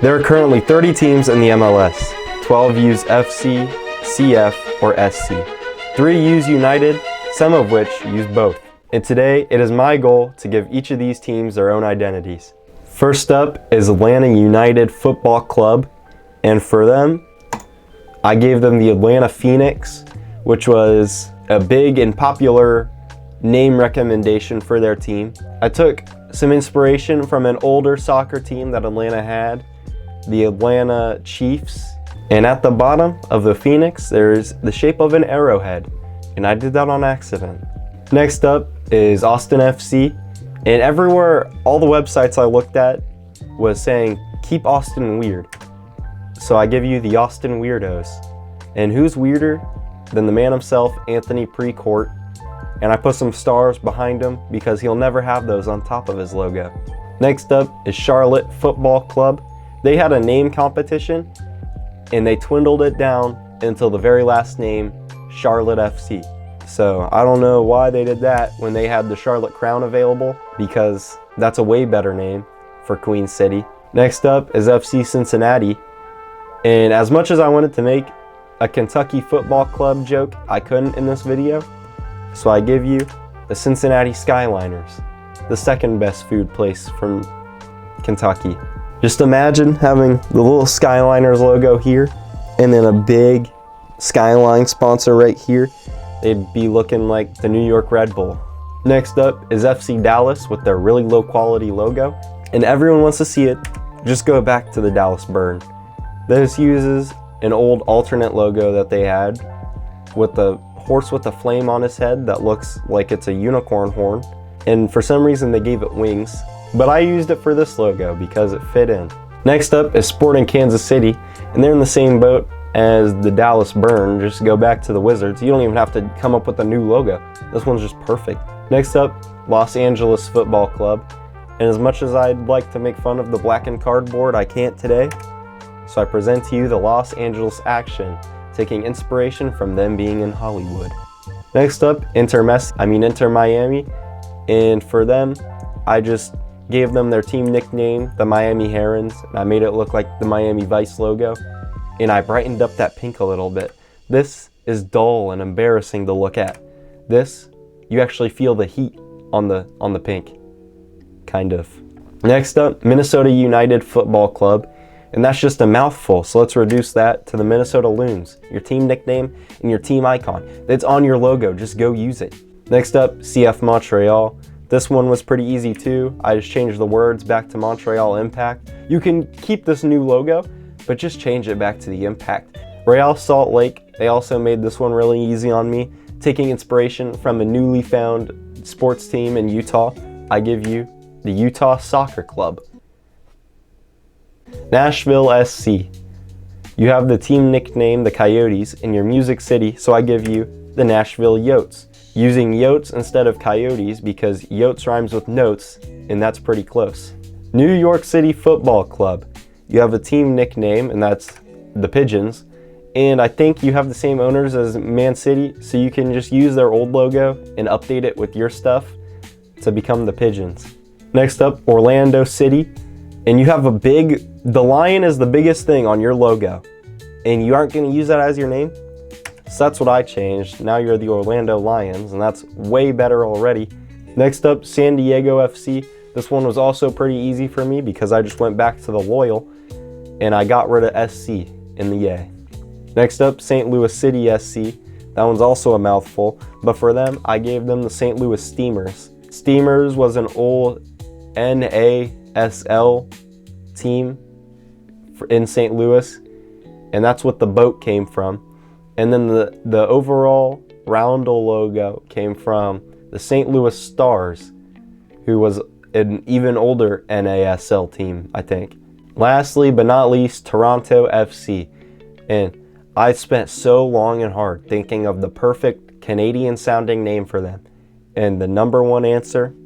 There are currently 30 teams in the MLS. 12 use FC, CF, or SC. 3 use United, some of which use both. And today, it is my goal to give each of these teams their own identities. First up is Atlanta United Football Club, and for them, I gave them the Atlanta Phoenix, which was a big and popular name recommendation for their team. I took some inspiration from an older soccer team that Atlanta had, the Atlanta Chiefs. And at the bottom of the Phoenix, there's the shape of an arrowhead, and I did that on accident. Next up is Austin FC, and everywhere, all the websites I looked at was saying, keep Austin weird. So I give you the Austin Weirdos. And who's weirder than the man himself, Anthony Precourt? And I put some stars behind him because he'll never have those on top of his logo. Next up is Charlotte Football Club. They had a name competition and they dwindled it down until the very last name, Charlotte FC. So I don't know why they did that when they had the Charlotte Crown available, because that's a way better name for Queen City. Next up is FC Cincinnati. And as much as I wanted to make a Kentucky Football Club joke, I couldn't in this video. So I give you the Cincinnati Skyliners, the second best food place from Kentucky. Just imagine having the little Skyliners logo here and then a big Skyline sponsor right here. They'd be looking like the New York Red Bull. Next up is FC Dallas with their really low quality logo. And everyone wants to see it. Just go back to the Dallas Burn. This uses an old alternate logo that they had with the horse with a flame on his head that looks like it's a unicorn horn. And for some reason they gave it wings. But I used it for this logo because it fit in. Next up is Sporting Kansas City, and they're in the same boat as the Dallas Burn. Just go back to the Wizards. You don't even have to come up with a new logo. This one's just perfect. Next up, Los Angeles Football Club. And as much as I'd like to make fun of the blackened cardboard, I can't today. So I present to you the Los Angeles Action, taking inspiration from them being in Hollywood. Next up, Inter Miami. And for them, I just gave them their team nickname, the Miami Herons, and I made it look like the Miami Vice logo, and I brightened up that pink a little bit. This is dull and embarrassing to look at. This, you actually feel the heat on the pink, kind of. Next up, Minnesota United Football Club, and that's just a mouthful, so let's reduce that to the Minnesota Loons, your team nickname and your team icon. It's on your logo, just go use it. Next up, CF Montreal. This one was pretty easy too. I just changed the words back to Montreal Impact. You can keep this new logo, but just change it back to the Impact. Real Salt Lake, they also made this one really easy on me. Taking inspiration from a newly found sports team in Utah, I give you the Utah Soccer Club. Nashville SC. You have the team nickname, the Coyotes, in your Music City, so I give you the Nashville Yotes. Using Yotes instead of Coyotes because Yotes rhymes with notes, and that's pretty close. New York City Football Club. You have a team nickname, and that's the Pigeons. And I think you have the same owners as Man City, so you can just use their old logo and update it with your stuff to become the Pigeons. Next up, Orlando City. And you have the lion is the biggest thing on your logo. And you aren't going to use that as your name? So that's what I changed. Now you're the Orlando Lions, and that's way better already. Next up, San Diego FC. This one was also pretty easy for me because I just went back to the loyal and I got rid of SC in the A. Next up, St. Louis City SC. That one's also a mouthful, but for them, I gave them the St. Louis Steamers. Steamers was an old NASL team in St. Louis, and that's what the boat came from. And then the overall roundel logo came from the St. Louis Stars, who was an even older NASL team, I think. Lastly, but not least, Toronto FC. And I spent so long and hard thinking of the perfect Canadian-sounding name for them. And the number one answer,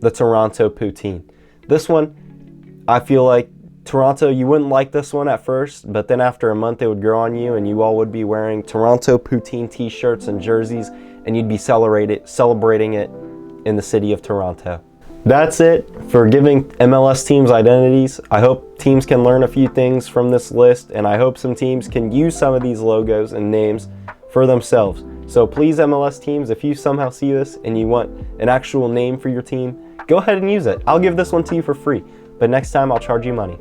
the Toronto Poutine. This one, I feel like Toronto, you wouldn't like this one at first, but then after a month it would grow on you and you all would be wearing Toronto Poutine t-shirts and jerseys, and you'd be celebrating it in the city of Toronto. That's it for giving MLS teams identities. I hope teams can learn a few things from this list, and I hope some teams can use some of these logos and names for themselves. So please, MLS teams, if you somehow see this and you want an actual name for your team, go ahead and use it. I'll give this one to you for free, but next time I'll charge you money.